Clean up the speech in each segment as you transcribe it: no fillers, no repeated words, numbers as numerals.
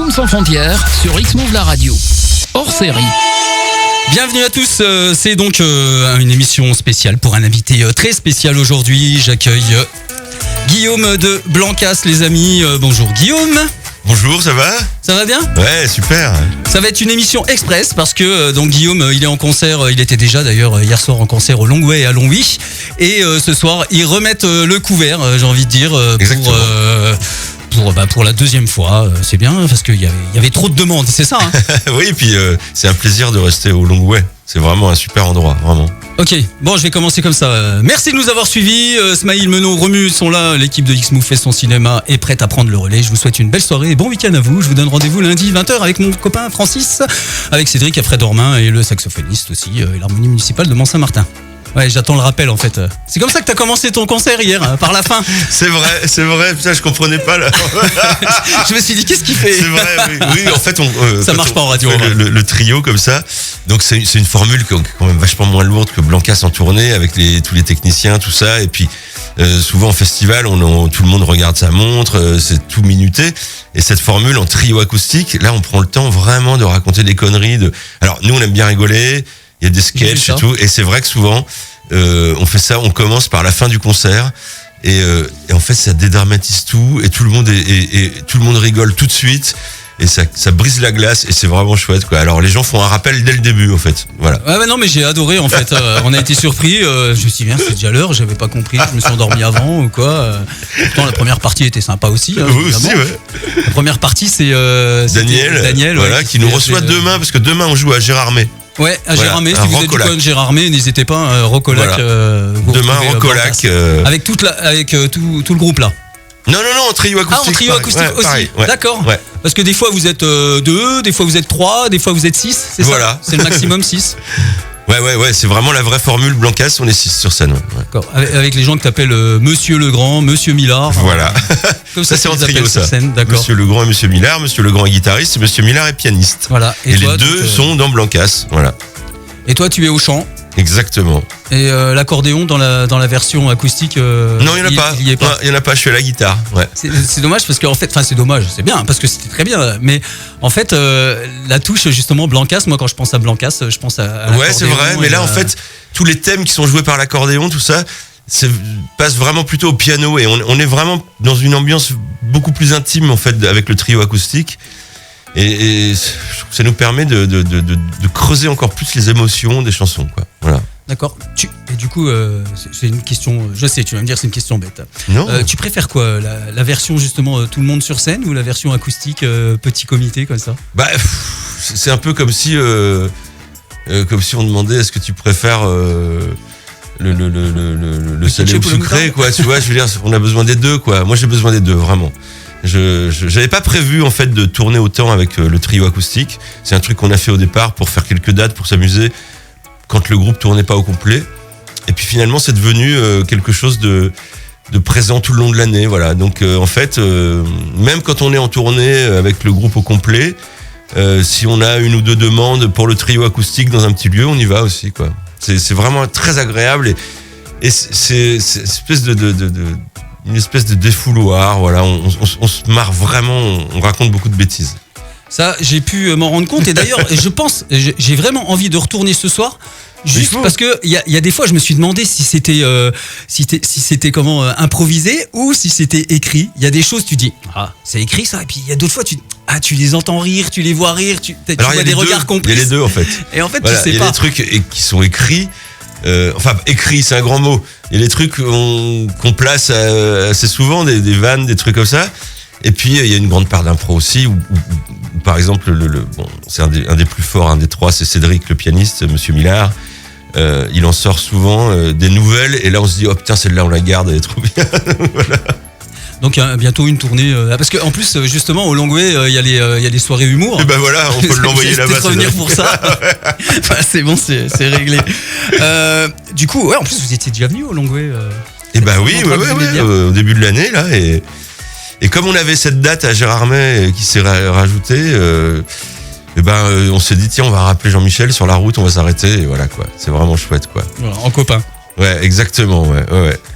Zoom sans frontières sur X-Move la radio. Hors série. Bienvenue à tous, c'est donc une émission spéciale pour un invité très spécial aujourd'hui. J'accueille Guillaume de Blancas, les amis. Bonjour Guillaume. Bonjour, ça va ? Ça va bien ? Ouais, super. Ça va être une émission express parce que donc Guillaume, il est en concert, il était déjà d'ailleurs hier soir en concert au Longway à Longwy. Et ce soir, ils remettent le couvert, j'ai envie de dire, pour la deuxième fois. C'est bien parce qu'il y avait trop de demandes, c'est ça hein. Oui, et puis c'est un plaisir de rester au Longway. C'est vraiment un super endroit, vraiment. Ok, bon, je vais commencer comme ça. Merci de nous avoir suivis. Smaïl, Menot, Remu sont là. L'équipe de X-Move fait son cinéma est prête à prendre le relais. Je vous souhaite une belle soirée et bon week-end à vous. Je vous donne rendez-vous lundi 20h avec mon copain Francis, avec Cédric Affray-Dormain et le saxophoniste aussi, et l'harmonie municipale de Mont-Saint-Martin. Ouais, j'attends le rappel en fait. C'est comme ça que t'as commencé ton concert hier, par la fin. C'est vrai, putain, je comprenais pas là. Je me suis dit, qu'est-ce qu'il fait ? C'est vrai, oui, en fait, ça marche pas en radio. Le trio comme ça, donc c'est une formule qui est quand même vachement moins lourde que Blancas en tournée, avec tous les techniciens, tout ça, et puis souvent en festival, tout le monde regarde sa montre, c'est tout minuté, et cette formule en trio acoustique, là on prend le temps vraiment de raconter des conneries. Alors nous on aime bien rigoler, il y a des sketchs et tout, et c'est vrai que souvent on fait ça, on commence par la fin du concert et en fait ça dédramatise tout et tout le monde rigole tout de suite et ça brise la glace et c'est vraiment chouette quoi. Alors les gens font un rappel dès le début en fait. Voilà. Ouais mais non mais j'ai adoré en fait. On a été surpris. Je me suis dit bien c'est déjà l'heure, j'avais pas compris, je me suis endormi avant ou quoi. Pourtant la première partie était sympa aussi. Hein, oui aussi ouais. La première partie c'est Daniel voilà, qui nous reçoit demain parce que demain on joue à Gérardmer. Ouais, à Gérardmer, si vous êtes du coin de Gérardmer, n'hésitez pas, Rocolac. Voilà. Demain, Rocolac. Avec tout le groupe là. Non, en trio acoustique. Ah, en trio acoustique aussi. Pareil, ouais. D'accord. Ouais. Parce que des fois vous êtes 2, des fois vous êtes 3, des fois vous êtes 6, c'est voilà. Ça ? C'est le maximum 6. Ouais, c'est vraiment la vraie formule Blancas, on est 6 sur scène. Ouais. D'accord. Avec les gens que t'appelles Monsieur Legrand, Monsieur Millard. Voilà. Comme ça c'est en trio ça. Scène, d'accord. Monsieur Legrand et Monsieur Millard. Monsieur Legrand est guitariste, Monsieur Millard est pianiste. Voilà. Et toi, les deux sont dans Blancas. Voilà. Et toi tu es au chant. Exactement. Et l'accordéon dans la version acoustique non, il n'y en a pas. Il y en a pas, je suis à la guitare. Ouais. C'est dommage parce qu'en fait, c'est dommage, c'est bien parce que c'était très bien. Mais en fait, la touche justement Blancas, moi quand je pense à Blancas, je pense à ouais, c'est vrai, mais là en fait, tous les thèmes qui sont joués par l'accordéon, tout ça, passe vraiment plutôt au piano et on est vraiment dans une ambiance beaucoup plus intime en fait avec le trio acoustique. Et ça nous permet de creuser encore plus les émotions des chansons, quoi. Voilà. D'accord. Et du coup, c'est une question. Je sais, tu vas me dire que c'est une question bête. Non. Tu préfères quoi, la version justement tout le monde sur scène ou la version acoustique petit comité comme ça ? Bah, c'est un peu comme si on demandait est-ce que tu préfères le salé ou sucré, quoi. Tu vois, je veux dire, on a besoin des deux, quoi. Moi, j'ai besoin des deux, vraiment. J'avais pas prévu en fait de tourner autant avec le trio acoustique. C'est un truc qu'on a fait au départ pour faire quelques dates, pour s'amuser quand le groupe tournait pas au complet. Et puis finalement c'est devenu quelque chose de présent tout le long de l'année. Voilà. Donc en fait, même quand on est en tournée avec le groupe au complet, si on a une ou deux demandes pour le trio acoustique dans un petit lieu, on y va aussi, quoi. C'est vraiment très agréable et c'est une espèce de défouloir, voilà, on se marre vraiment, on raconte beaucoup de bêtises. Ça, j'ai pu m'en rendre compte et d'ailleurs, je pense, j'ai vraiment envie de retourner ce soir, juste parce que il y a des fois, je me suis demandé si c'était comment improvisé ou si c'était écrit. Il y a des choses, tu dis c'est écrit ça, et puis il y a d'autres fois tu les entends rire, tu les vois rire, tu vois des regards complices. Il y a les deux en fait. Et en fait, voilà, tu sais pas. Il y a des trucs qui sont écrits. Écrit, c'est un grand mot. Il y a des trucs qu'on place assez souvent, des vannes, des trucs comme ça. Et puis il y a une grande part d'impro aussi. Où, par exemple, c'est un des plus forts, un des trois, c'est Cédric, le pianiste, Monsieur Millard. Il en sort souvent des nouvelles. Et là, on se dit, oh putain, celle-là, on la garde, elle est trop bien. Voilà. Donc bientôt une tournée parce qu'en plus justement au Longway il y a les soirées humour. Et ben voilà, on peut l'envoyer là-bas. Peut-être revenir pour ça. Enfin, c'est bon, c'est réglé. Du coup, ouais, en plus vous étiez déjà venu au Longway. Et ben oui, au début de l'année là et comme on avait cette date à Gérardmer qui s'est rajoutée, on s'est dit tiens on va rappeler Jean-Michel sur la route, on va s'arrêter et voilà quoi. C'est vraiment chouette quoi. Voilà, en copain. Ouais, exactement, ouais.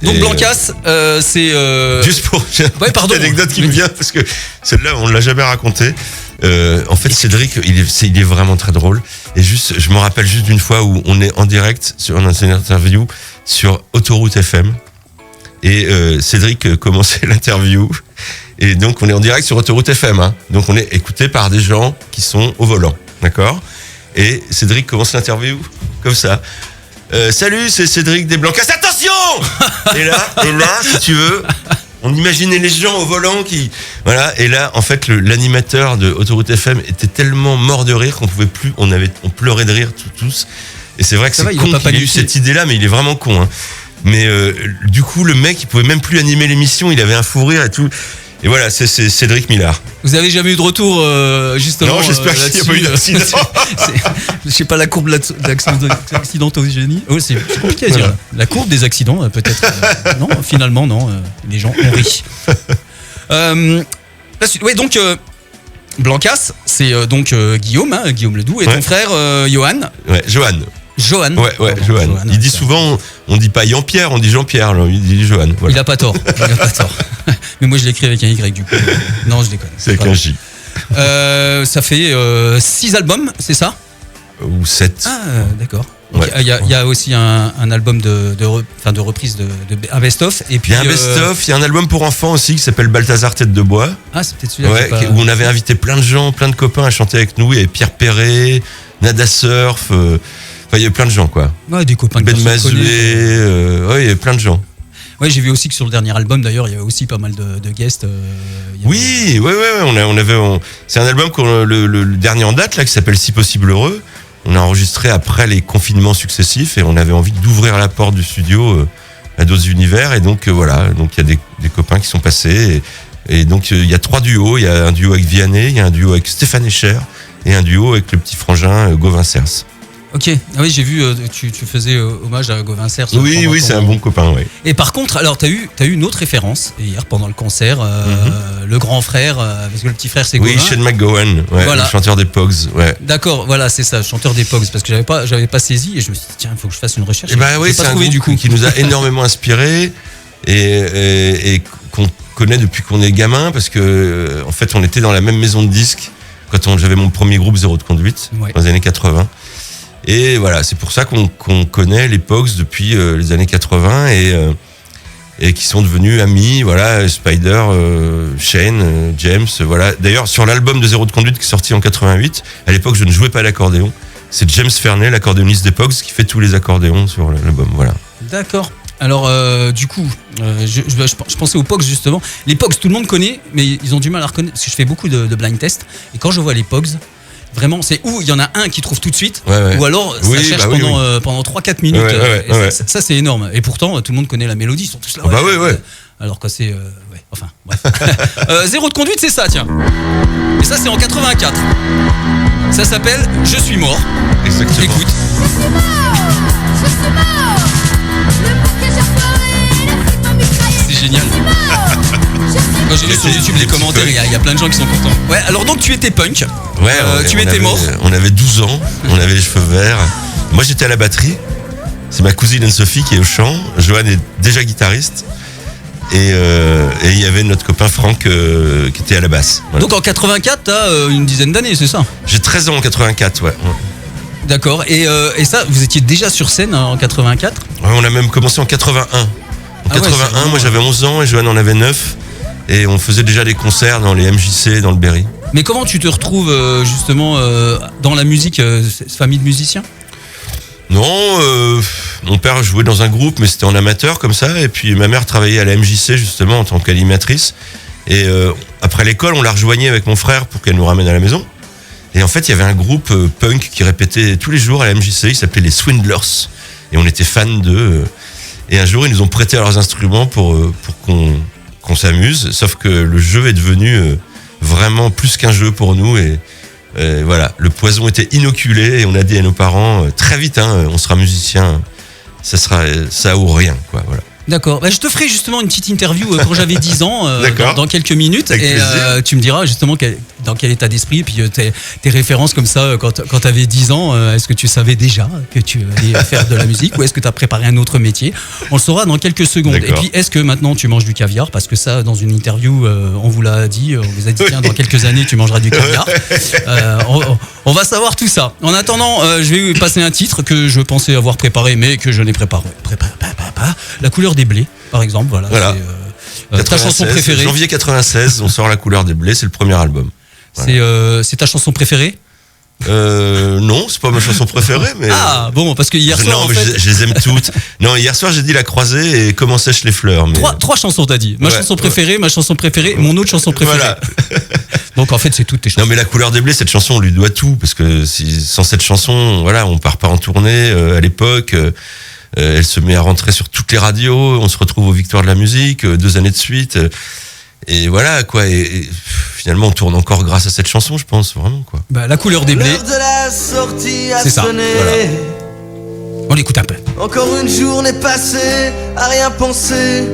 Donc Et, Blancas, c'est... juste pour Ouais, pardon. une anecdote qui me vient, parce que celle-là, on ne l'a jamais racontée. En fait, Cédric, il est vraiment très drôle. Et juste, je me rappelle juste d'une fois où on est en direct sur une interview sur Autoroute FM. Et Cédric commençait l'interview. Et donc, on est en direct sur Autoroute FM. Hein. Donc, on est écouté par des gens qui sont au volant. D'accord ? Et Cédric commence l'interview comme ça. Salut, c'est Cédric des Blancas. Attention ! Et là, si tu veux, on imaginait les gens au volant qui... Voilà. Et là, en fait, l'animateur de Autoroute FM était tellement mort de rire qu'on pouvait plus... On pleurait de rire tous. Et c'est vrai que c'est con qu'il ait eu cette idée-là, mais il est vraiment con. Hein. Mais du coup, le mec, il pouvait même plus animer l'émission. Il avait un fou rire et tout. Et voilà, c'est Cédric Millard. Vous avez jamais eu de retour, justement? Non, j'espère qu'il n'y a pas eu d'accident. Je sais pas, la courbe d'accidentogénie. Oh, c'est compliqué à dire. Voilà. La courbe des accidents, peut-être. Non, finalement, non. Les gens ont ri. Ouais, donc, Blancas, c'est donc Guillaume, hein, Guillaume Ledoux, et ton frère, Johan. Ouais, Johan. Johan. Ouais, Johan. Il dit souvent, on dit pas Jean-Pierre, on dit Jean-Pierre, alors il dit Johan. Voilà. Il a pas tort. Mais moi, je l'écris avec un Y, du coup. Non, je déconne. C'est avec un J. Ça fait 6 albums, c'est ça? Ou 7. Ah, d'accord. Ouais. Il y a aussi un album de reprise de un best-of. Et puis, Il y a un best-of, il y a un album pour enfants aussi qui s'appelle Balthazar Tête de Bois. Ah, c'est peut-être celui-là. Ouais, où on avait invité plein de gens, plein de copains à chanter avec nous. Il y avait Pierre Perret, Nada Surf. Enfin, il y avait plein de gens, quoi. Ouais, des copains. Ben Mazoué, ouais, il y avait plein de gens. Ouais, j'ai vu aussi que sur le dernier album, d'ailleurs, il y avait aussi pas mal de guests. Oui, c'est un album le dernier en date là qui s'appelle Si possible heureux. On a enregistré après les confinements successifs et on avait envie d'ouvrir la porte du studio à d'autres univers et donc voilà. Donc il y a des copains qui sont passés et donc il y a 3 duos. Il y a un duo avec Vianney, il y a un duo avec Stéphane Echer et un duo avec le petit frangin Gauvin Cers. Ok, ah oui, j'ai vu, tu faisais hommage à Gauvin Cers. Oui, c'est un bon copain, oui. Et par contre, alors, t'as eu une autre référence hier pendant le concert, le grand frère, parce que le petit frère c'est Gauvin. Oui, Shane McGowan, voilà. Le chanteur des Pogs, ouais. D'accord, voilà, c'est ça, chanteur des Pogs, parce que j'avais pas saisi et je me suis dit, tiens, il faut que je fasse une recherche. Et bah oui, c'est un groupe qui nous a énormément inspiré et qu'on connaît depuis qu'on est gamin, parce que en fait, on était dans la même maison de disques quand j'avais mon premier groupe Zéro de Conduite, dans les années 80. Et voilà, c'est pour ça qu'on connaît les Pogs depuis les années 80 et qui sont devenus amis, voilà, Spider, Shane, James, voilà. D'ailleurs, sur l'album de Zéro de Conduite qui est sorti en 88, à l'époque, je ne jouais pas l'accordéon. C'est James Ferney, l'accordéoniste des Pogs, qui fait tous les accordéons sur l'album, voilà. D'accord. Alors, du coup, je pensais aux Pogs justement. Les Pogs, tout le monde connaît, mais ils ont du mal à reconnaître, parce que je fais beaucoup de blind tests, et quand je vois les Pogs, vraiment, c'est où il y en a un qui trouve tout de suite, ou alors ça cherche pendant 3-4 minutes. Ça, c'est énorme. Et pourtant, tout le monde connaît la mélodie, ils sont tous là. Alors que c'est... enfin, bref. Zéro de Conduite, c'est ça, tiens. Et ça, c'est en 84. Ça s'appelle Je suis mort. Exactement. Écoute. C'est génial. Quand j'ai lu sur YouTube les commentaires, il y a plein de gens qui sont contents. Ouais, alors donc tu étais punk. Ouais, tu étais mort. On avait 12 ans, on avait les cheveux verts. Moi j'étais à la batterie. C'est ma cousine Anne-Sophie qui est au chant. Johan est déjà guitariste. Et il y avait notre copain Franck qui était à la basse. Voilà. Donc en 84, t'as une dizaine d'années, c'est ça? J'ai 13 ans en 84, ouais. D'accord. Et ça, vous étiez déjà sur scène en 84? Ouais, on a même commencé en 81. En 81, moi j'avais 11 ans et Johan en avait 9. Et on faisait déjà des concerts dans les MJC, dans le Berry. Mais comment tu te retrouves justement dans la musique, cette famille de musiciens? Non, mon père jouait dans un groupe, mais c'était en amateur comme ça. Et puis ma mère travaillait à la MJC justement en tant qu'animatrice. Et après l'école, on la rejoignait avec mon frère pour qu'elle nous ramène à la maison. Et en fait, il y avait un groupe punk qui répétait tous les jours à la MJC. Il s'appelait les Swindlers. Et on était fans d'eux. Et un jour, ils nous ont prêté leurs instruments pour qu'on s'amuse, sauf que le jeu est devenu vraiment plus qu'un jeu pour nous et voilà, le poison était inoculé et on a dit à nos parents très vite, on sera musicien, ça sera ça ou rien, quoi, voilà. D'accord. Bah, je te ferai justement une petite interview quand j'avais 10 ans, dans quelques minutes. Avec et tu me diras justement dans quel état d'esprit, et puis tes références comme ça, quand tu avais 10 ans, est-ce que tu savais déjà que tu allais faire de la musique ou est-ce que tu as préparé un autre métier? On le saura dans quelques secondes. D'accord. Et puis, est-ce que maintenant tu manges du caviar? Parce que ça, dans une interview, on vous l'a dit, on vous a dit, tiens, dans quelques années, tu mangeras du caviar. On va savoir tout ça. En attendant, je vais passer un titre que je pensais avoir préparé, mais que je n'ai préparé pas. La couleur des blés, par exemple. Voilà. C'est ta chanson préférée. Janvier 96, on sort La couleur des blés, c'est le premier album. Voilà. C'est ta chanson préférée? Non, c'est pas ma chanson préférée, mais. Ah bon, parce que hier soir. Non, mais je les aime toutes. Non, hier soir j'ai dit La croisée et Comment sèchent les fleurs. Mais... Trois chansons t'as dit. Ma chanson préférée, mon autre chanson préférée. Voilà. Donc en fait c'est toutes tes chansons. Non, mais La couleur des blés, cette chanson on lui doit tout parce que sans cette chanson, voilà, on part pas en tournée à l'époque. Elle se met à rentrer sur toutes les radios. On se retrouve aux Victoires de la musique 2 années de suite. Et voilà quoi. Et finalement, on tourne encore grâce à cette chanson, je pense vraiment quoi. Bah, La couleur des blés. L'heure de la sortie a C'est ça, sonné. voilà. On l'écoute un peu. Encore une journée passée à rien penser.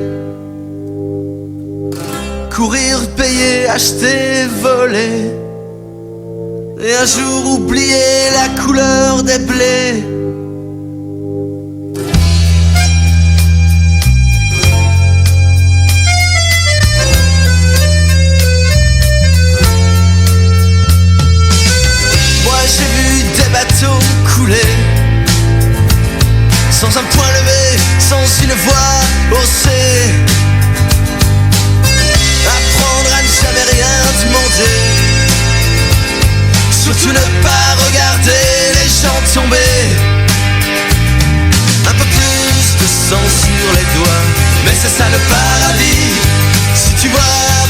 Courir, payer, acheter, voler. Et un jour oublier la couleur des blés. Couler, sans un point levé, sans une voix haussée. Apprendre à ne jamais rien demander, surtout ne pas regarder les gens tomber. Un peu plus de sang sur les doigts, mais c'est ça le paradis. Si tu vois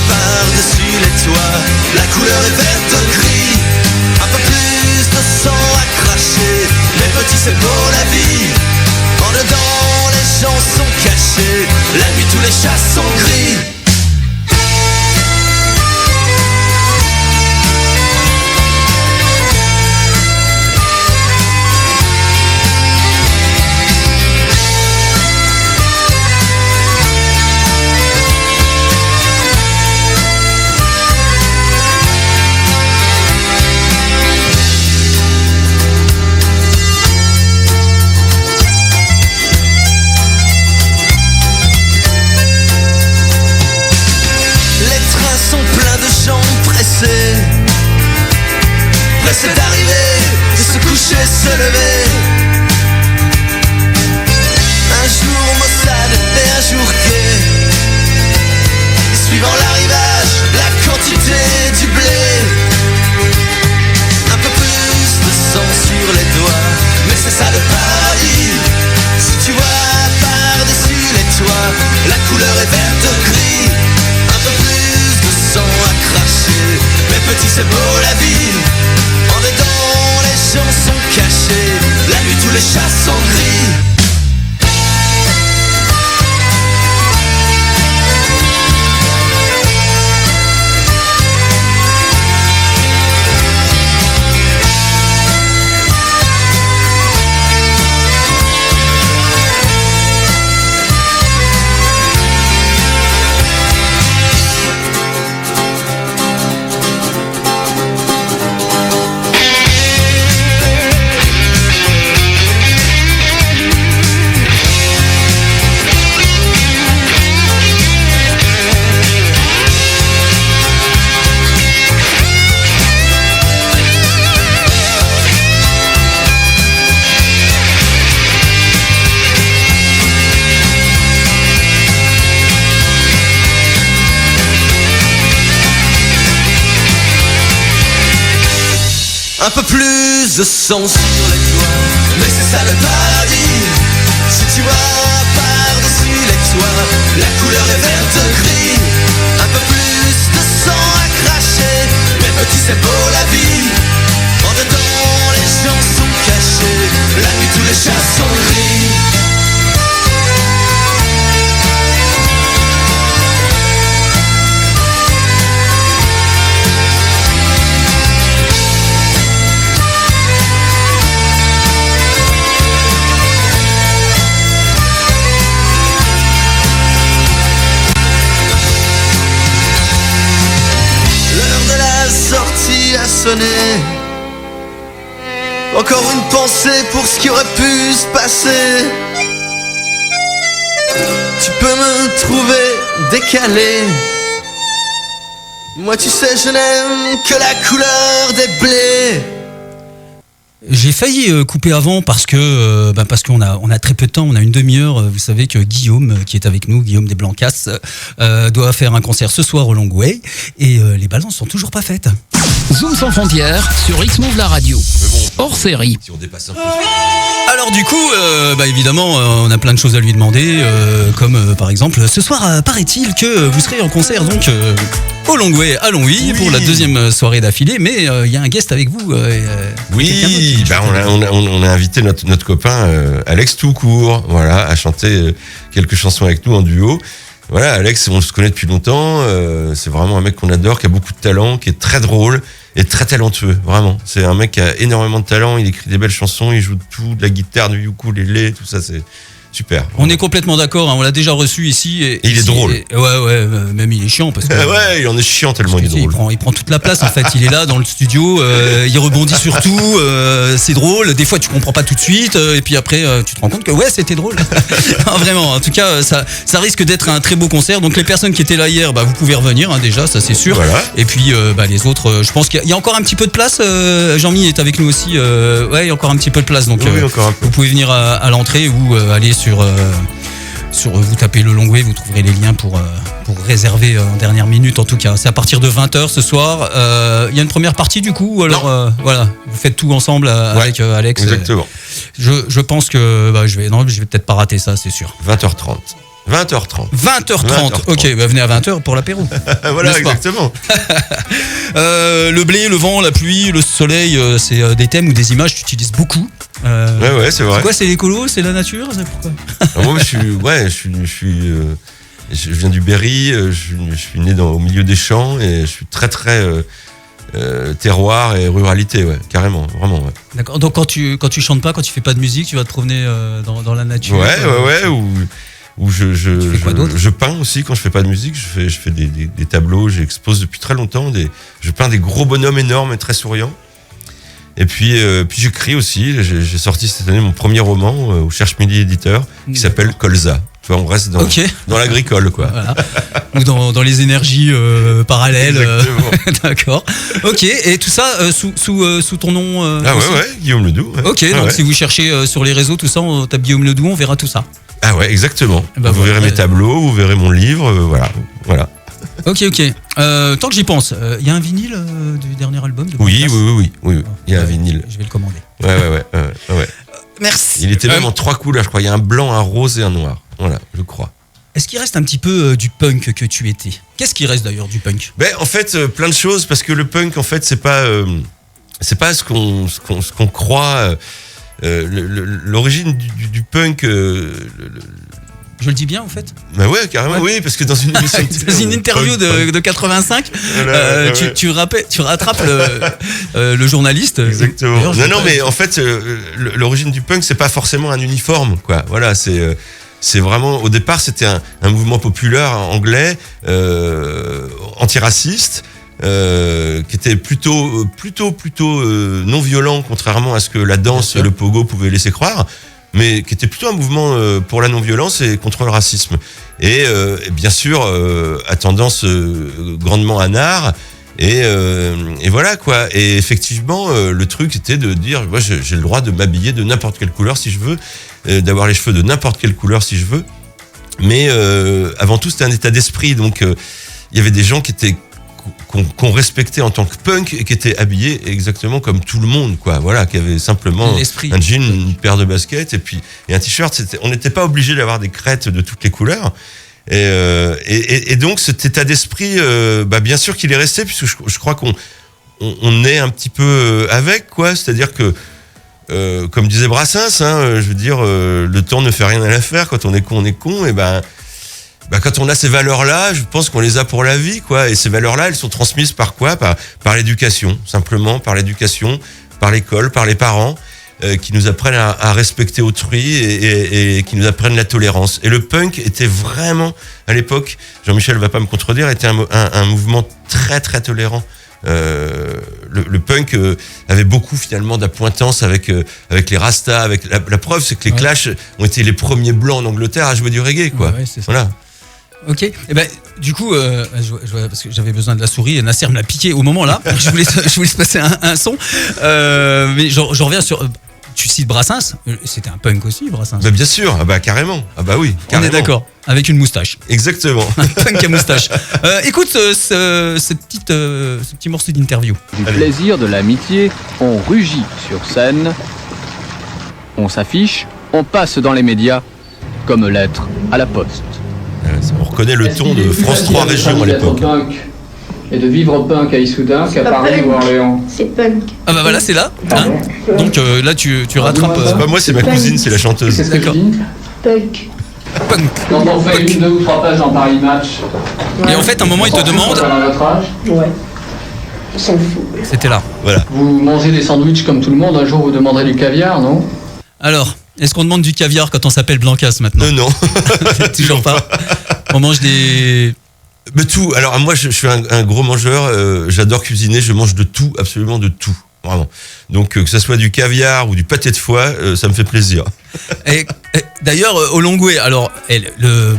par-dessus les toits, la couleur est verte gris. Un peu plus de sang à cracher, mais petit c'est pour la vie. En dedans les gens sont cachés, la nuit tous les chats sont gris. Pressé d'arriver, de se coucher, se lever. Un jour maussade et un jour gai. Et suivant l'arrivage, la quantité du blé. Un peu plus de sang sur les doigts, mais c'est ça le paradis. Si tu vois par-dessus les toits, la couleur est verte gris. Un peu plus de sang à cracher, mais petit c'est beau la vie. En dedans les gens sont cachés, la nuit tous les chats sont gris. Un peu plus de sang sur les toits, mais c'est ça le paradis. Si tu vois par-dessus les toits, la couleur est verte gris. Un peu plus de sang à cracher, mais petit c'est beau la vie. En dedans les gens sont cachés, la nuit tous les chats sont gris. revenait. Encore une pensée pour ce qui aurait pu se passer. Tu peux me trouver décalé. Moi tu sais je n'aime que la couleur des blés. J'ai failli couper avant parce qu'on a très peu de temps, on a une demi-heure. Vous savez que Guillaume, qui est avec nous, Guillaume des Blancas, doit faire un concert ce soir au Longway et les balances sont toujours pas faites. Zoom sans frontières sur X-Move la radio. Hors série. Si on dépasse un peu. Alors du coup, évidemment, on a plein de choses à lui demander, comme par exemple, ce soir, paraît-il que vous serez en concert donc au Longway à Longwy pour la deuxième soirée d'affilée, mais il y a un guest avec vous. Oui, on a invité notre copain Alex Toucourt, voilà, à chanter quelques chansons avec nous en duo. Voilà, Alex, on se connaît depuis longtemps. C'est vraiment un mec qu'on adore, qui a beaucoup de talent, qui est très drôle et très talentueux, vraiment. C'est un mec qui a énormément de talent. Il écrit des belles chansons, il joue de tout, de la guitare, du ukulélé, tout ça, c'est super. On est complètement d'accord, hein, on l'a déjà reçu ici. Et il est drôle. Même il est chiant parce que. Ouais, il en est chiant tellement il est drôle. Il prend toute la place en fait. Il est là dans le studio, il rebondit sur tout, c'est drôle. Des fois tu comprends pas tout de suite, et puis après tu te rends compte que ouais c'était drôle. Non, vraiment, en tout cas ça risque d'être un très beau concert. Donc les personnes qui étaient là hier, vous pouvez revenir hein, déjà, ça c'est sûr. Voilà. Et puis les autres, je pense qu'il y a encore un petit peu de place. Jean-Mi est avec nous aussi. Il y a encore un petit peu de place. Donc oui, encore un peu. Vous pouvez venir à l'entrée ou aller sur vous tapez le Longway, vous trouverez les liens pour réserver en dernière minute. En tout cas, c'est à partir de 20h ce soir. Il y a une première partie du coup, ou alors voilà, vous faites tout ensemble avec Alex. Exactement. Je pense que je vais peut-être pas rater ça, c'est sûr. 20h30. 20h30. Ok, venez à 20h pour l'apéro. Voilà, exactement. Le blé, le vent, la pluie, le soleil, c'est des thèmes ou des images que tu utilises beaucoup. Ouais, c'est vrai. C'est quoi, c'est l'écolo, c'est la nature, c'est pourquoi? Moi, je viens du Berry, je suis né au milieu des champs et je suis très très terroir et ruralité, ouais, carrément, vraiment. Ouais. D'accord. Donc quand tu chantes pas, quand tu fais pas de musique, tu vas te promener dans la nature. Ouais. Ou je peins aussi quand je fais pas de musique. Je fais des tableaux. J'expose depuis très longtemps. Je peins des gros bonhommes énormes et très souriants. Et puis j'écris aussi. J'ai sorti cette année mon premier roman au Cherche Midi éditeur qui s'appelle Colza. Tu vois, on reste dans l'agricole, quoi. Voilà. Ou dans les énergies parallèles. Exactement. D'accord. Ok. Et tout ça sous ton nom. Guillaume Ledoux. Ouais. Ok. Donc si vous cherchez sur les réseaux tout ça, on tape Guillaume Ledoux, on verra tout ça. Ah ouais, exactement. Vous verrez mes tableaux, vous verrez mon livre, voilà. Ok. Tant que j'y pense, il y a un vinyle du dernier album de Oui. Il y a un vinyle. Je vais le commander. Ouais. Merci. Il était même en 3 couleurs, je crois. Il y a un blanc, un rose et un noir. Voilà, je crois. Est-ce qu'il reste un petit peu du punk que tu étais? Qu'est-ce qui reste d'ailleurs du punk? En fait, plein de choses, parce que le punk, en fait, c'est pas ce qu'on croit. L'origine du punk. Je le dis bien en fait. Bah ouais, carrément, oui, parce que dans une émission dans une interview de 85, tu rattrapes le journaliste. Exactement. Non, mais en fait, l'origine du punk, c'est pas forcément un uniforme, quoi. Voilà, c'est vraiment, au départ, c'était un mouvement populaire anglais, antiraciste. Qui était plutôt non violent, contrairement à ce que la danse, le pogo pouvaient laisser croire, mais qui était plutôt un mouvement pour la non-violence et contre le racisme. Et bien sûr, à tendance grandement anard. Et voilà quoi. Et effectivement, le truc était de dire, moi j'ai le droit de m'habiller de n'importe quelle couleur si je veux, d'avoir les cheveux de n'importe quelle couleur si je veux. Mais avant tout, c'était un état d'esprit. Donc il y avait des gens qu'on respectait en tant que punk et qui étaient habillés exactement comme tout le monde, quoi. Voilà, qui avaient simplement un jean, une paire de baskets et un t-shirt. On n'était pas obligé d'avoir des crêtes de toutes les couleurs. Et donc cet état d'esprit, bien sûr qu'il est resté, puisque je crois qu'on est un petit peu avec, quoi. C'est-à-dire que comme disait Brassens, je veux dire, le temps ne fait rien à l'affaire. Quand on est con, et quand on a ces valeurs-là, je pense qu'on les a pour la vie, quoi. Et ces valeurs-là, elles sont transmises par quoi? Par l'éducation, simplement, par l'éducation, par l'école, par les parents, qui nous apprennent à respecter autrui et qui nous apprennent la tolérance. Et le punk était vraiment, à l'époque, Jean-Michel va pas me contredire, était un mouvement très très tolérant. Le punk avait beaucoup finalement d'appointance avec les Rastas, avec la preuve c'est que les Clash ont été les premiers blancs en Angleterre à jouer du reggae quoi. Ouais, c'est ça. Voilà. Ok, et ben du coup, parce que j'avais besoin de la souris et Nasser me l'a piqué au moment là. je voulais se passer un son, mais je reviens sur. Tu cites Brassens, c'était un punk aussi, Brassens. Bah bien sûr, ah bah carrément, ah bah oui. Carrément. On est d'accord, avec une moustache. Exactement. Un punk à moustache. Écoute ce petit morceau d'interview. Du plaisir, de l'amitié, on rugit sur scène, on s'affiche, on passe dans les médias comme lettre à la poste. On reconnaît le ton de France 3 Régions à l'époque. Et de vivre punk à Issoudun qu'à Paris ou Orléans. C'est punk. Ah bah voilà, c'est là. Hein. Donc là, tu rattrapes. C'est pas moi, c'est ma cousine, c'est la chanteuse. C'est ce que D'accord. je dis. Punk. Punk. Quand on fait une, deux ou trois pages dans Paris Match. Et en fait, à un moment, il te demande. Dans notre âge, Ouais. On s'en fout. C'était là. Voilà. vous mangez des sandwichs comme tout le monde, un jour vous demanderez du caviar, non? Alors, est-ce qu'on demande du caviar quand on s'appelle Blancas maintenant? Non. Toujours pas. On mange des. Mais tout. Alors moi, je suis un gros mangeur. J'adore cuisiner. Je mange de tout, absolument de tout, vraiment. Donc que ça soit du caviar ou du pâté de foie, ça me fait plaisir. Et d'ailleurs, au Longway, alors le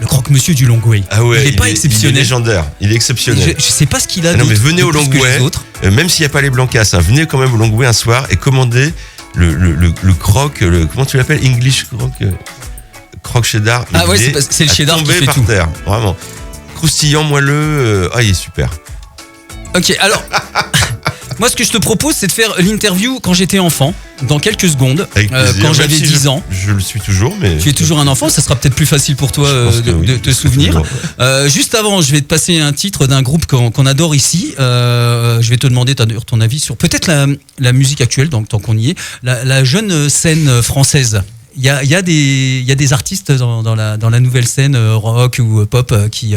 croque-monsieur du Longway, Ah ouais, il est pas Il est exceptionnel. légendaire. Il est exceptionnel. Je sais pas ce qu'il a. Ah non, mais d'autre venez de au plus que Longway, les autres. même s'il n'y a pas les Blancas, hein, venez quand même au Longway un soir et commandez le croque, comment tu l'appelles, English croque cheddar. Ah Mais ouais, il est c'est le à cheddar qui tomber fait par tout. terre, vraiment. Croustillant, moelleux, il est super. Ok, alors. Moi, ce que je te propose, c'est de faire l'interview quand j'étais enfant, dans quelques secondes, Avec plaisir. quand Même j'avais si 10 ans. Je le suis toujours, mais. Tu es toujours un enfant, ça sera peut-être plus facile pour toi Je pense que oui, de te je suis souvenir. toujours, Juste avant, je vais te passer un titre d'un groupe qu'on adore ici. Je vais te demander ton avis sur peut-être la musique actuelle, donc, tant qu'on y est, la jeune scène française. Il y a des artistes dans la nouvelle scène rock ou pop qui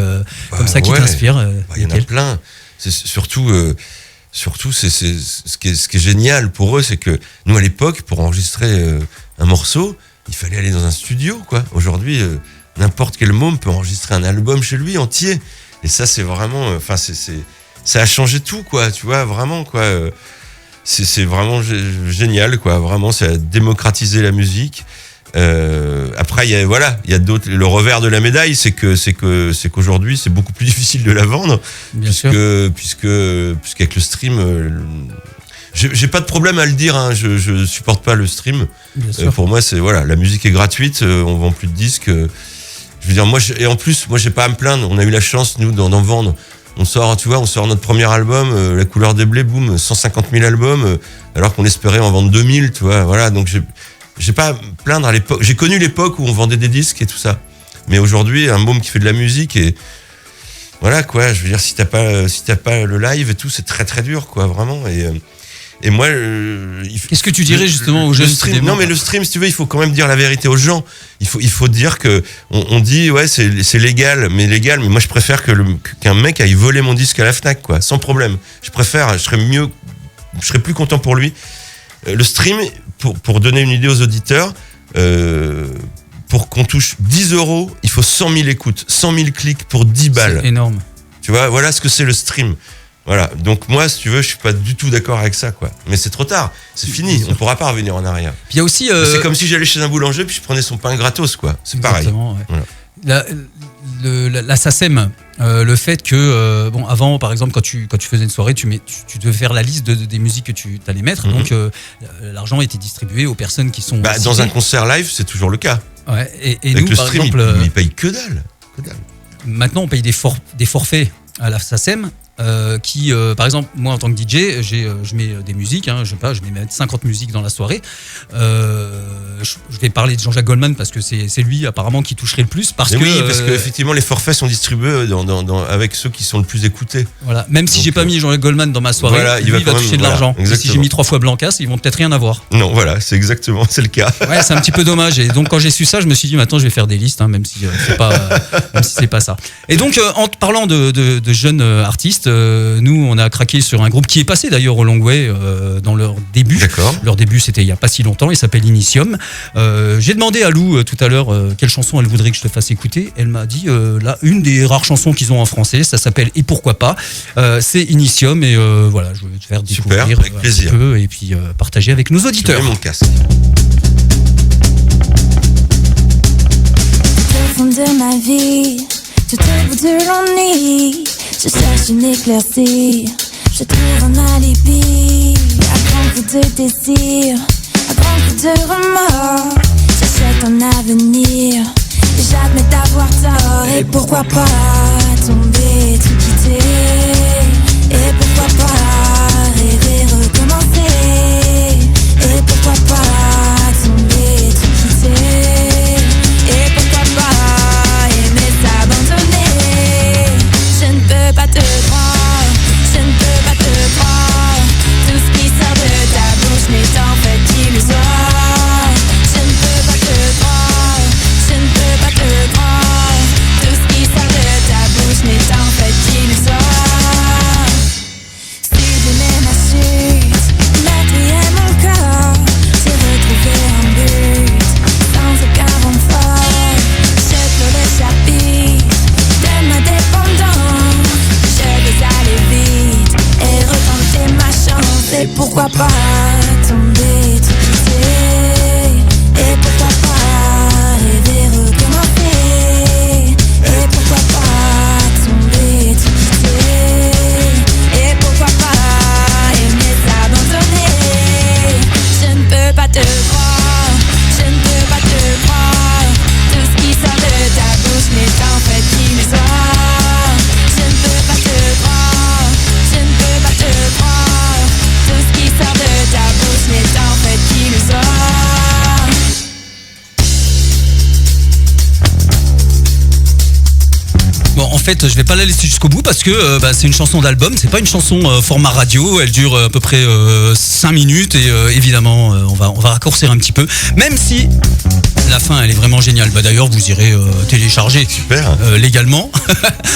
comme ça qui ouais. t'inspirent. Il y en a plein. C'est surtout c'est ce qui est génial pour eux, c'est que nous à l'époque, pour enregistrer un morceau, il fallait aller dans un studio, quoi. Aujourd'hui, n'importe quel môme peut enregistrer un album chez lui entier. Et ça, c'est vraiment, enfin, ça a changé tout, quoi. Tu vois, vraiment, quoi. C'est vraiment génial, quoi. Vraiment, ça a démocratisé la musique. Après, il y a d'autres. Le revers de la médaille, c'est qu'aujourd'hui, c'est beaucoup plus difficile de la vendre, Bien sûr. puisqu'avec le stream, j'ai pas de problème à le dire. Hein, je supporte pas le stream. Bien sûr. Pour moi, c'est la musique est gratuite, on vend plus de disques. Je veux dire, et en plus, moi, j'ai pas à me plaindre. On a eu la chance, nous, d'en vendre. On sort notre premier album, La couleur des blés, boum, 150 000 albums, alors qu'on espérait en vendre 2000, tu vois. Voilà, donc j'ai pas à me plaindre à l'époque. J'ai connu l'époque où on vendait des disques et tout ça. Mais aujourd'hui, un môme qui fait de la musique et voilà, quoi. Je veux dire, si t'as pas le live et tout, c'est très très dur, quoi, vraiment. Et moi, Qu'est-ce que tu dirais justement aux jeunes qui stream, démarrent? non, mais le stream, si tu veux, il faut quand même dire la vérité aux gens. Il faut dire que on dit ouais, c'est légal, mais moi je préfère qu'un mec aille voler mon disque à la Fnac, quoi, sans problème. Je serais plus content pour lui. Le stream, pour donner une idée aux auditeurs, pour qu'on touche 10 €, il faut 100 000 écoutes, 100 000 clics pour 10 balles. C'est énorme. Tu vois, voilà ce que c'est le stream. Voilà. Donc moi, si tu veux, je suis pas du tout d'accord avec ça, quoi. Mais c'est trop tard, c'est fini, on pourra pas revenir en arrière. Puis il y a aussi. C'est comme si j'allais chez un boulanger puis je prenais son pain gratos, quoi. C'est pareil. Exactement, ouais. Voilà. La SACEM, le fait que bon, avant, par exemple, quand tu faisais une soirée, tu devais faire la liste des musiques que tu allais mettre. Mhm. Donc l'argent était distribué aux personnes qui sont Dans citées. un concert live, c'est toujours le cas. Ouais, et Avec nous, le par stream, exemple, ils payent que dalle. maintenant on paye des forfaits à la SACEM. Qui, par exemple, moi en tant que DJ, je mets des musiques, hein, je vais mettre 50 musiques dans la soirée. Je vais parler de Jean-Jacques Goldman parce que c'est lui apparemment qui toucherait le plus. Parce que effectivement les forfaits sont distribués avec ceux qui sont le plus écoutés. Voilà. Même si Donc, j'ai pas mis Jean-Jacques Goldman dans ma soirée, voilà, lui, il va il va quand toucher même- de l'argent. voilà, Et si j'ai mis 3 fois Blancas, ils vont peut-être rien avoir. Non, voilà, c'est le cas. Ouais, c'est un petit peu dommage. Et donc quand j'ai su ça, je me suis dit maintenant je vais faire des listes, hein, même si c'est pas ça. Et donc en te parlant de jeunes artistes, nous, on a craqué sur un groupe qui est passé d'ailleurs au Long Way dans leur début. D'accord. Leur début, c'était il n'y a pas si longtemps. Il s'appelle Initium. J'ai demandé à Lou tout à l'heure quelle chanson elle voudrait que je te fasse écouter. Elle m'a dit là, une des rares chansons qu'ils ont en français, ça s'appelle Et pourquoi pas. C'est Initium et voilà, je vais te faire découvrir avec un plaisir. petit peu et puis partager avec nos Je auditeurs. mets mon casque. Au fond de ma vie, tout au bout de l'ennui, je cherche une éclaircie, je trouve un alibi. À grand coup de désir, à grand coup de remords, j'achète un avenir, et j'admets d'avoir tort. Et pourquoi pas tomber, tout quitter, et pourquoi pas rêver, recommencer, et pourquoi pas tomber, tout quitter, et pourquoi pas aimer s'abandonner. Je ne peux pas te croire, je ne peux pas te croire. Tout ce qui sort de ta bouche n'est en fait illusoire. Je ne peux pas te croire, je ne peux pas te croire. Tout ce qui sort de ta bouche n'est en fait illusoire. Sublimer ma chute, maquiller mon corps, j'ai retrouvé un but, sans aucun renfort. Je clôt le chapitre de ma dépendance. Je veux aller vite et retenter ma chance. Et pourquoi pas tomber, tout quitter, et pourquoi pas rêver, recommencer, et pourquoi pas tomber, tout quitter, et pourquoi pas aimer s'abandonner. Je ne peux pas te croire, je ne peux pas te croire. Tout ce qui sort de ta bouche n'est en fait illusoire. Je ne peux pas te croire, je ne peux pas te croire. Tout ce qui sort de ta bouche n'est en fait illusoire. Bon, en fait, je vais pas la laisser jusqu'au bout parce que c'est une chanson d'album, c'est pas une chanson format radio, elle dure à peu près 5 minutes et évidemment on va raccourcir un petit peu, même si la fin elle est vraiment géniale. Bah d'ailleurs vous irez télécharger Super. légalement.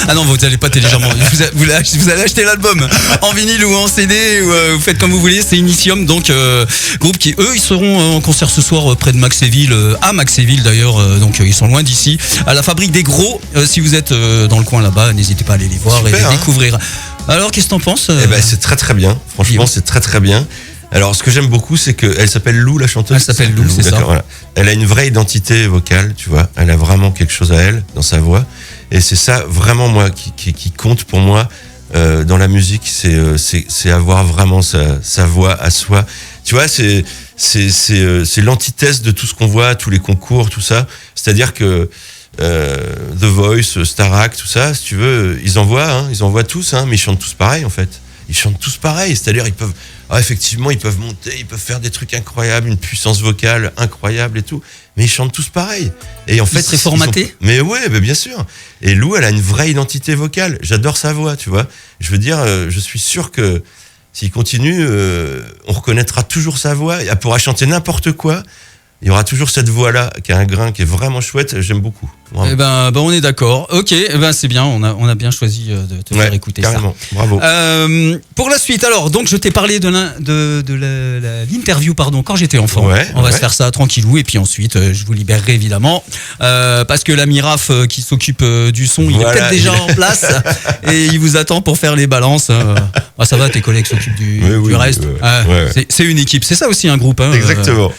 Ah non, vous n'allez pas télécharger, vous allez acheter l'album en vinyle ou en CD ou vous faites comme vous voulez. C'est Initium, donc groupe qui eux ils seront en concert ce soir près de Maxéville, à Maxéville d'ailleurs, donc ils sont loin d'ici, à la Fabrique des Gros. Si vous êtes dans le coin là-bas, n'hésitez pas à aller les voir. Super, et les découvrir. Alors qu'est-ce que t'en penses Eh ben, c'est très très bien. Franchement, c'est très très bien. Alors, ce que j'aime beaucoup, c'est qu'elle s'appelle Lou, la chanteuse. Elle s'appelle Lou, c'est d'accord, ça. voilà. Elle a une vraie identité vocale, tu vois. Elle a vraiment quelque chose à elle, dans sa voix. Et c'est ça, vraiment, moi, qui compte pour moi dans la musique. C'est avoir vraiment sa voix à soi. Tu vois, c'est l'antithèse de tout ce qu'on voit, tous les concours, tout ça. C'est-à-dire que The Voice, Starac, tout ça, si tu veux, ils envoient tous, mais ils chantent tous pareil, en fait. Ils chantent tous pareil, c'est-à-dire ils peuvent monter, ils peuvent faire des trucs incroyables, une puissance vocale incroyable et tout, mais ils chantent tous pareil. Et en fait, seraient formatés. Mais ouais, bien sûr. Et Lou, elle a une vraie identité vocale. J'adore sa voix, tu vois. Je veux dire, je suis sûr que s'il continue, on reconnaîtra toujours sa voix. Elle pourra chanter n'importe quoi. Il y aura toujours cette voix-là, qui a un grain qui est vraiment chouette. J'aime beaucoup. Vraiment. Eh ben, on est d'accord. Ok, c'est bien. On a bien choisi de te faire écouter carrément. ça. Bravo. Pour la suite, alors, donc je t'ai parlé de l'interview, quand j'étais enfant. Ouais, on va se faire ça tranquillou et puis ensuite, je vous libérerai évidemment parce que la Miraf qui s'occupe du son, il est peut-être déjà en place et il vous attend pour faire les balances. Ça va, tes collègues s'occupent du reste. C'est une équipe. C'est ça aussi un groupe. Exactement.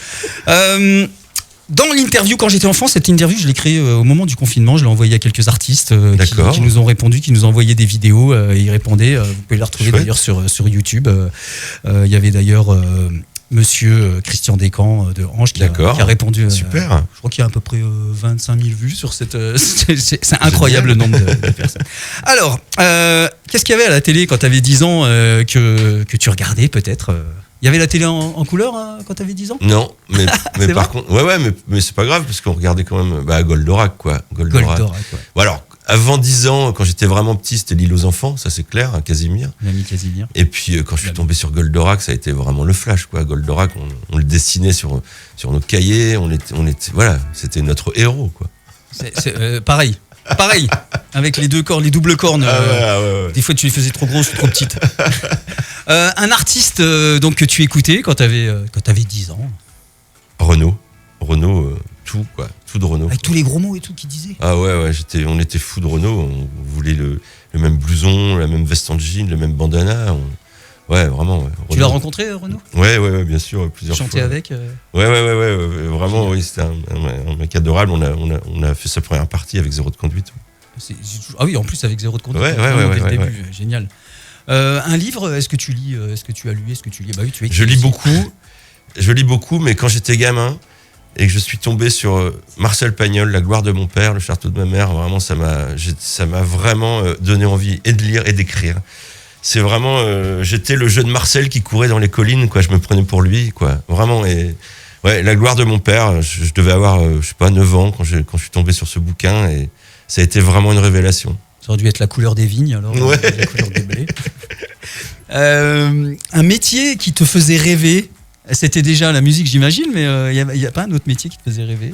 Dans l'interview, quand j'étais enfant, cette interview, je l'ai créée au moment du confinement. Je l'ai envoyée à quelques artistes qui nous ont répondu, qui nous ont envoyé des vidéos. Et ils répondaient. Vous pouvez les retrouver d'ailleurs sur YouTube. Il y avait d'ailleurs Monsieur Christian Descamps de Ange qui a répondu. Super. Je crois qu'il y a à peu près 25 000 vues sur cette. C'est incroyable le nombre de personnes. Alors, qu'est-ce qu'il y avait à la télé quand tu avais 10 ans que tu regardais peut-être Il y avait la télé en couleur quand t'avais 10 ans ? Non, mais par contre, mais c'est pas grave parce qu'on regardait quand même Goldorak, quoi. Goldorak, ouais. Bon, alors, avant 10 ans, quand j'étais vraiment petit, c'était l'île aux enfants, ça c'est clair, Casimir. L'ami Casimir. Et puis quand je suis tombé sur Goldorak, ça a été vraiment le flash, quoi. Goldorak, on le dessinait sur nos cahiers, on était, voilà, c'était notre héros, quoi. C'est pareil. Pareil, avec les deux cornes, les doubles cornes. Ouais. Des fois, tu les faisais trop grosses ou trop petites. Un artiste donc que tu écoutais quand t'avais 10 ans. Renaud, tout quoi, tout de Renaud. Avec tous les gros mots et tout qu'il disait. Ah ouais, on était fous de Renaud. On voulait le même blouson, la même veste en jean, le même bandana. Ouais, vraiment. Ouais. Tu l'as rencontré, Renaud ? Ouais, bien sûr, plusieurs fois. Chanté avec Ouais, vraiment, oui, c'était un mec adorable. On a fait sa première partie avec Zéro de conduite. Ah oui, en plus avec Zéro de conduite. Ouais, dès le début, génial. Un livre, est-ce que tu lis ? Est-ce que tu as lu ? Est-ce que tu lis ? Bah oui, tu écris. Je lis beaucoup, mais quand j'étais gamin et que je suis tombé sur Marcel Pagnol, La gloire de mon père, Le château de ma mère, vraiment, ça m'a vraiment donné envie et de lire et d'écrire. C'est vraiment, j'étais le jeune Marcel qui courait dans les collines, quoi. Je me prenais pour lui, quoi. Vraiment. Et ouais, La gloire de mon père, je devais avoir, 9 ans quand je suis tombé sur ce bouquin, et ça a été vraiment une révélation. Ça aurait dû être La couleur des vignes, alors. Ouais. La couleur des blés. Un métier qui te faisait rêver. C'était déjà la musique, j'imagine, mais il y a pas un autre métier qui te faisait rêver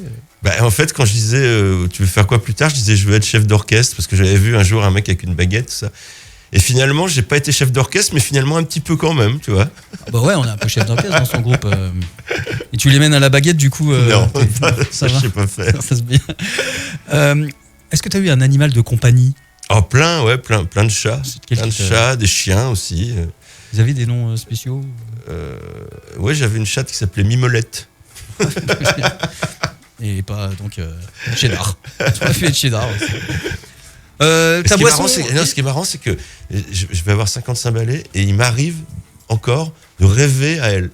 En fait, quand je disais tu veux faire quoi plus tard, je disais je veux être chef d'orchestre, parce que j'avais vu un jour un mec avec une baguette, tout ça. Et finalement, j'ai pas été chef d'orchestre, mais finalement un petit peu quand même, tu vois. Bah ouais, on est un peu chef d'orchestre dans son groupe. Et tu les mènes à la baguette, du coup. Non, ça je va. sais pas faire. Ça se bien. Est-ce que tu as eu un animal de compagnie ? Oh, plein de chats. Quel Plein de type, chats, des chiens aussi. Vous avez des noms spéciaux ? Ouais, j'avais une chatte qui s'appelait Mimolette. Et pas donc cheddar. Tu as fait de cheddar aussi. Ce qui est marrant, c'est que je vais avoir 55 balais et il m'arrive encore de rêver à elle.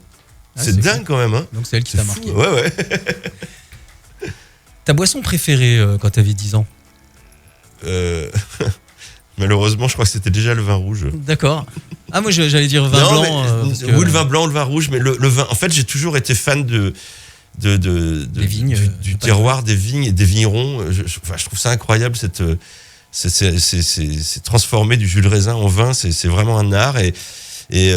C'est dingue quand même, hein. Donc c'est elle qui t'a fou. marqué. Ouais. Ta boisson préférée quand t'avais 10 ans ? Malheureusement, je crois que c'était déjà le vin rouge. D'accord. Ah, moi j'allais dire vin blanc. Oui, le vin blanc, le vin rouge, mais le vin. En fait, j'ai toujours été fan des vignes, du terroir, des vignes et des vignerons. Je trouve ça incroyable, c'est transformer du jus de raisin en vin, c'est vraiment un art. Et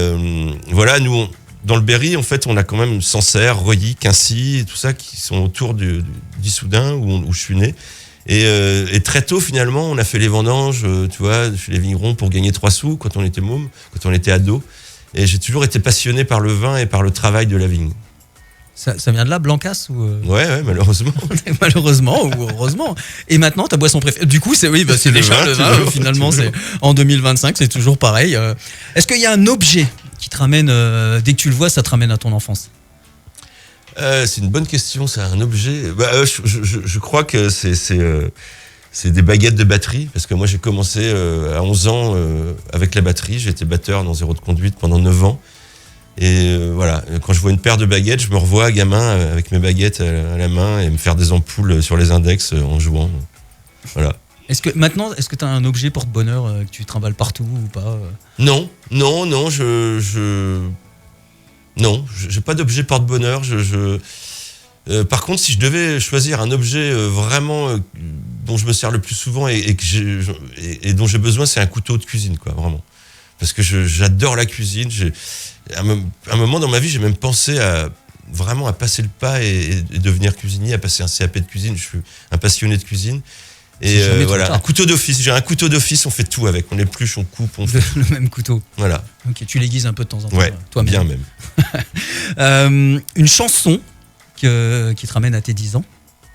voilà, nous, dans le Berry, en fait, on a quand même Sancerre, Reuilly, Quincy, et tout ça qui sont autour d'Issoudun, où je suis né. Et très tôt, finalement, on a fait les vendanges, tu vois, chez les vignerons pour gagner 3 sous quand on était môme, quand on était ado. Et j'ai toujours été passionné par le vin et par le travail de la vigne. Ça vient de là, Blancas ou Ouais, malheureusement. Malheureusement ou heureusement. Et maintenant, ta boisson préférée. Du coup, c'est déjà le vin. Finalement, c'est en 2025, c'est toujours pareil. Est-ce qu'il y a un objet qui te ramène, dès que tu le vois, ça te ramène à ton enfance ? C'est une bonne question, ça, un objet. Je crois que c'est des baguettes de batterie, parce que moi j'ai commencé à 11 ans avec la batterie, j'ai été batteur dans Zéro de conduite pendant 9 ans. Et voilà, quand je vois une paire de baguettes, je me revois gamin avec mes baguettes à la main et me faire des ampoules sur les index en jouant. Voilà. Est-ce que tu as un objet porte-bonheur que tu trimbales partout ou pas ? Non, j'ai pas d'objet porte-bonheur. Par contre, si je devais choisir un objet vraiment dont je me sers le plus souvent et dont j'ai besoin, c'est un couteau de cuisine, quoi, vraiment. Parce que j'adore la cuisine. À un moment dans ma vie, j'ai même pensé à passer le pas et devenir cuisinier, à passer un CAP de cuisine. Je suis un passionné de cuisine. Et voilà, un couteau d'office. J'ai un couteau d'office, on fait tout avec. On épluche, on coupe, on fait le même couteau. Voilà. Ok, tu l'aiguises un peu de temps en temps. Ouais, toi-même. bien même. Une chanson qui te ramène à tes 10 ans.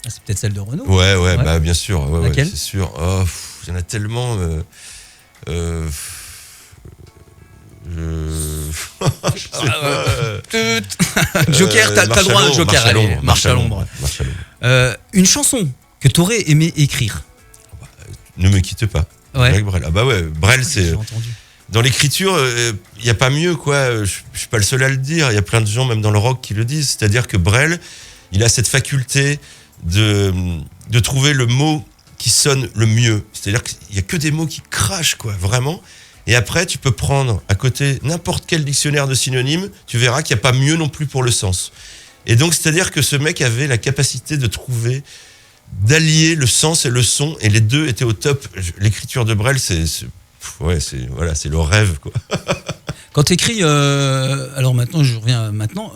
C'est peut-être celle de Renaud. Ouais. Bah bien sûr. Ouais, laquelle ? C'est sûr. Il y en a tellement. Je sais pas. Joker, t'as le droit à un joker. Allez, marche à l'ombre. Une chanson que t'aurais aimé écrire. Ne me quitte pas. Ouais. Avec Brel. Ah bah ouais, Brel, c'est. J'ai entendu. Dans l'écriture, il n'y a pas mieux, quoi. Je suis pas le seul à le dire. Il y a plein de gens, même dans le rock, qui le disent. C'est-à-dire que Brel, il a cette faculté de trouver le mot qui sonne le mieux. C'est-à-dire qu'il n'y a que des mots qui crachent, quoi, vraiment. Et après, tu peux prendre à côté n'importe quel dictionnaire de synonymes, tu verras qu'il n'y a pas mieux non plus pour le sens. Et donc, c'est-à-dire que ce mec avait la capacité de d'allier le sens et le son, et les deux étaient au top. L'écriture de Brel, c'est le rêve, quoi. Quand t'écris, alors maintenant, je reviens maintenant,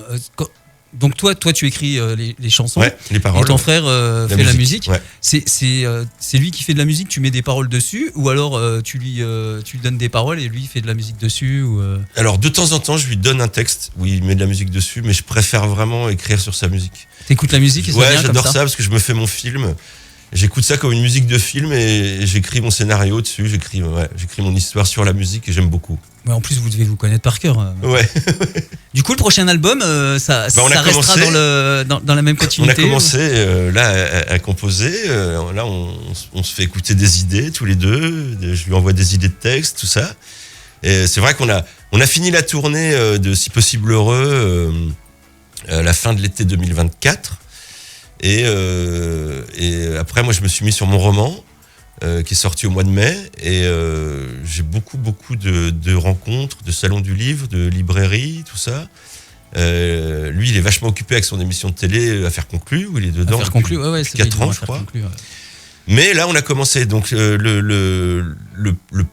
Donc toi, tu écris les chansons. Ouais, les paroles. Et ton frère fait la musique. Ouais. C'est lui qui fait de la musique. Tu mets des paroles dessus, ou alors tu lui donnes des paroles et lui fait de la musique dessus. Ou Alors de temps en temps, je lui donne un texte où il met de la musique dessus, mais je préfère vraiment écrire sur sa musique. T'écoutes la musique et ça Ouais, vient j'adore comme ça parce que je me fais mon film. J'écoute ça comme une musique de film et j'écris mon scénario dessus. J'écris mon histoire sur la musique et j'aime beaucoup. Ouais, en plus, vous devez vous connaître par cœur. Ouais. Du coup, le prochain album, ça restera dans la même continuité. On a commencé là à composer. Là, on se fait écouter des idées tous les deux. Je lui envoie des idées de texte, tout ça. Et c'est vrai qu'on a fini la tournée de Si Possible Heureux à la fin de l'été 2024. Et après, moi, je me suis mis sur mon roman qui est sorti au mois de mai. Et j'ai beaucoup de rencontres, de salons du livre, de librairies, tout ça. Lui, il est vachement occupé avec son émission de télé Affaires conclues, où il est dedans. Affaires conclues, ouais, depuis 4 ans, je crois. Conclues, ouais. Mais là, on a commencé. Donc, le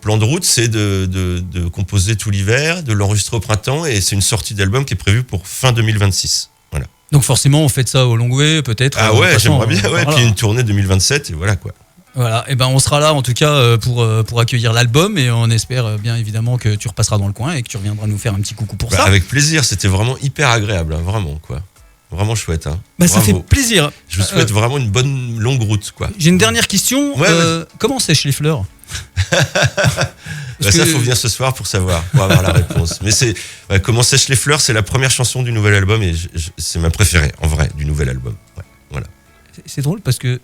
plan de route, c'est de composer tout l'hiver, de l'enregistrer au printemps. Et c'est une sortie d'album qui est prévue pour fin 2026. Voilà. Donc forcément, on fait ça au Long Way, peut-être. Ah ouais, j'aimerais bien. Ouais, puis une tournée 2027, et voilà quoi. Voilà, et ben on sera là en tout cas pour accueillir l'album, et on espère bien évidemment que tu repasseras dans le coin et que tu reviendras nous faire un petit coucou pour ça. Avec plaisir, c'était vraiment hyper agréable, hein, vraiment quoi. Vraiment chouette. Hein. Ça fait plaisir. Je vous souhaite vraiment une bonne longue route quoi. J'ai une dernière question. Ouais, comment sèchent les fleurs? Ça, faut venir ce soir pour savoir, pour avoir la réponse. Mais c'est Comment sèchent les fleurs, c'est la première chanson du nouvel album et c'est ma préférée en vrai du nouvel album. Ouais, voilà. C'est drôle parce que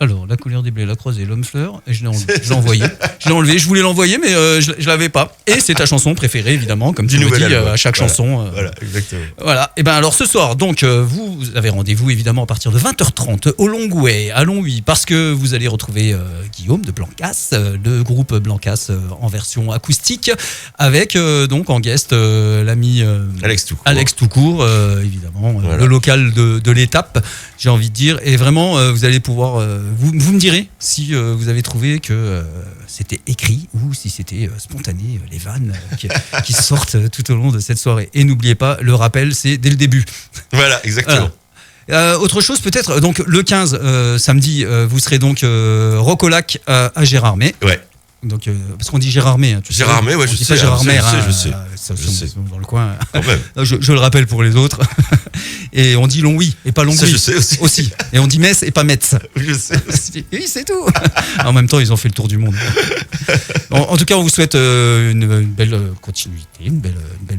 alors la couleur des blés, la croisée, l'homme fleur, et je l'ai envoyé. Je l'ai enlevé, je voulais l'envoyer mais je l'avais pas. Et c'est ta chanson préférée évidemment, comme tu le dis à chaque chanson. Voilà, exactement. Voilà. Et ben alors ce soir donc vous avez rendez-vous évidemment à partir de 20h30 au Long Way à Longwy, parce que vous allez retrouver Guillaume de Blancas, le groupe Blancas en version acoustique, avec donc en guest l'ami Alex Toucourt, évidemment, voilà. Le local de l'étape, j'ai envie de dire, et vraiment vous allez pouvoir vous me direz si vous avez trouvé que c'était écrit ou si c'était spontané, les vannes qui sortent tout au long de cette soirée. Et n'oubliez pas, le rappel, c'est dès le début. Voilà, exactement. Voilà. Autre chose peut-être, donc le 15 samedi, vous serez donc Rock-au-Lac à Gérardmer. Ouais. Donc, parce qu'on dit Gérardmer. Hein, Gérardmer, ouais, je sais. Gérardmer, je sais. Dans le coin. Quand même. Je le rappelle pour les autres. Et on dit Longwy et pas Longwy. Ça, je sais aussi. Et on dit Metz et pas Metz. Je sais aussi. Oui, c'est tout. En même temps, ils ont fait le tour du monde. En tout cas, on vous souhaite une belle continuité, une belle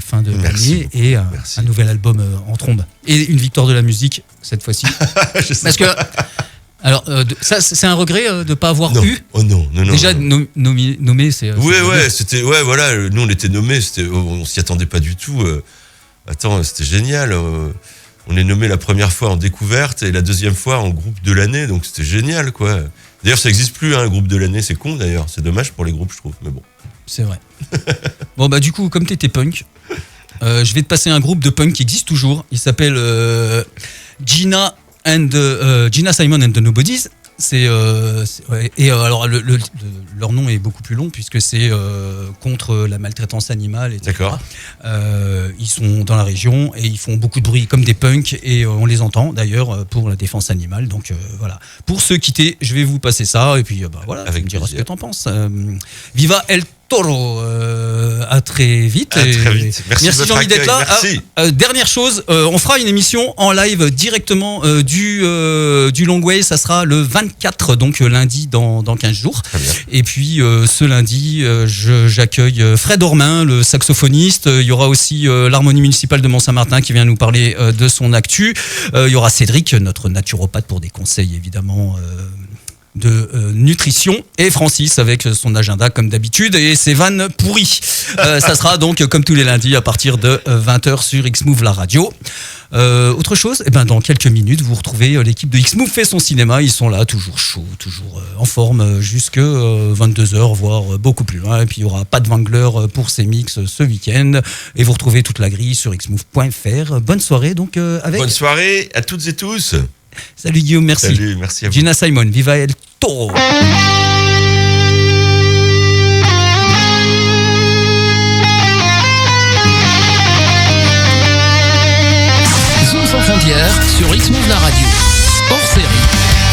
fin d'année et un nouvel album en trombe. Et une victoire de la musique, cette fois-ci. Parce que... Alors, ça, c'est un regret de ne pas avoir eu. Oh non. Déjà, nommé, c'est. Ouais, c'était. Ouais, voilà, nous, on était nommés, on s'y attendait pas du tout. Attends, c'était génial. On est nommé la première fois en découverte et la deuxième fois en groupe de l'année, donc c'était génial, quoi. D'ailleurs, ça n'existe plus, un groupe de l'année, c'est con d'ailleurs. C'est dommage pour les groupes, je trouve, mais bon. C'est vrai. Bon, bah, du coup, comme t'étais punk, je vais te passer un groupe de punk qui existe toujours. Il s'appelle Gina Simon and the Nobodies. Alors leur nom est beaucoup plus long puisque c'est contre la maltraitance animale, etc. D'accord. Ils sont dans la région et ils font beaucoup de bruit comme des punks et on les entend d'ailleurs pour la défense animale. Donc voilà. Pour se quitter, je vais vous passer ça et puis voilà. Avec tu me diras plaisir. ce que t'en penses. Viva El Toro, à très vite. Très vite. Merci de votre Jean-Louis d'être là. Merci. Dernière chose, on fera une émission en live directement du Long Way. Ça sera le 24, donc lundi dans 15 jours. Très bien. Et puis ce lundi, j'accueille Fred Ormain, le saxophoniste. Il y aura aussi l'harmonie municipale de Mont-Saint-Martin qui vient nous parler de son actu. Il y aura Cédric, notre naturopathe, pour des conseils évidemment de nutrition, et Francis avec son agenda comme d'habitude et ses vannes pourries. Ça sera donc comme tous les lundis à partir de 20h sur X-Move la radio. Autre chose, dans quelques minutes vous retrouvez l'équipe de X-Move fait son cinéma. Ils sont là, toujours chauds, toujours en forme jusque 22h, voire beaucoup plus loin. Et puis il n'y aura pas de Wangler pour ces mix ce week-end, et vous retrouvez toute la grille sur xmove.fr. Bonne soirée donc avec... Bonne soirée à toutes et tous. Salut Guillaume, merci. Salut, merci à vous. Gina Simon, Viva El Toro. Zone 133. hier sur X-Move la radio. Hors série.